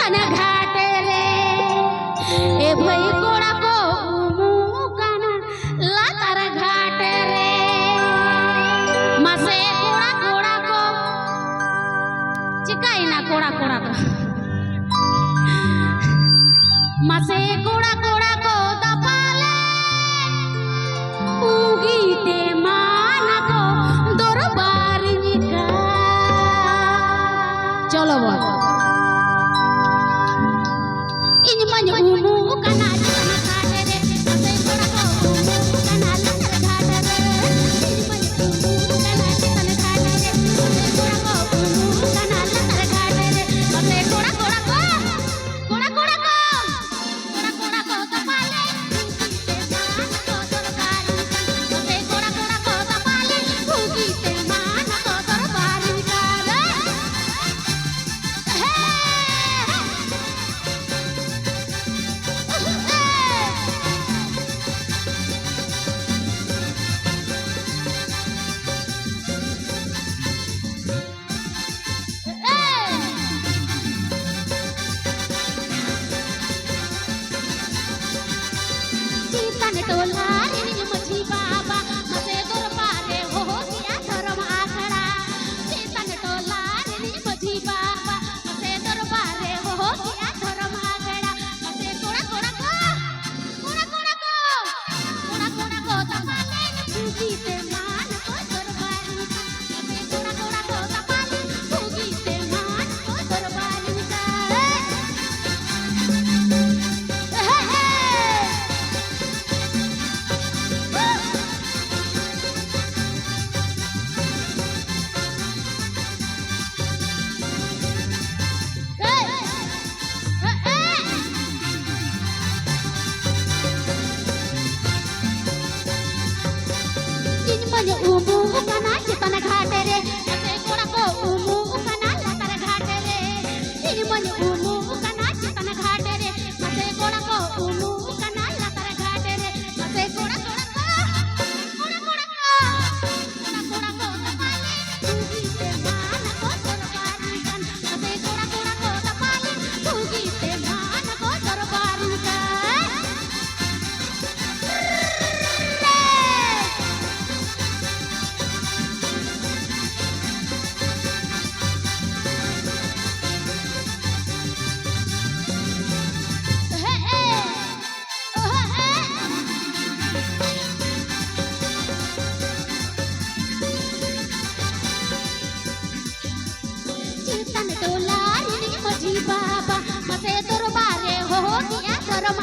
चितन घाट रे ए भई कोड़ा को मुकान लातर घाट रे मासे कोड़ा कोड़ा को चिकाई ना कोड़ा कोड़ा को मासे कोड़ा कोड़ा को दपाले उगीते माना को दरबार निका चलो बोल इन मन उमु कना चितन घाट रे मासे कोड़ा को उमु कना लातर घाट रे इन मन उमु कना चितन घाट रे मासे कोड़ा को उमु कना लातर घाट रे मासे कोड़ा कोड़ा को कोड़ा कोड़ा को तपाले उगीते मान को दरबार मासे कोड़ा कोड़ा को तपाले उगीते मान को दरबार निकाले चितन टोला रे मछी बाबा मसे दरबारे हो गया धर्म आखड़ा चितन टोला रे मछी बाबा मसे दरबारे हो गया धर्म आखड़ा मसे कोड़ा कोड़ा को तपाले उगीते मान को दरबार मसे कोड़ा कोड़ा को तपाले उगीते मान को दरबार निकाले इन मन उमु कना चितन घाट रे मासे कोड़ा को उमु कना लातर घाट रे इन मन उमु कना चितन घाट रे मासे कोड़ा को उमु कना लातर घाट रे मासे कोड़ा कोड़ा को तपाले उगीते मान को दरबार निकान मासे कोड़ा कोड़ा को तपाले उगीते मान को दरबार निकान चितन टोला रे मछी बाबा मसे दरबारे हो गया धर्म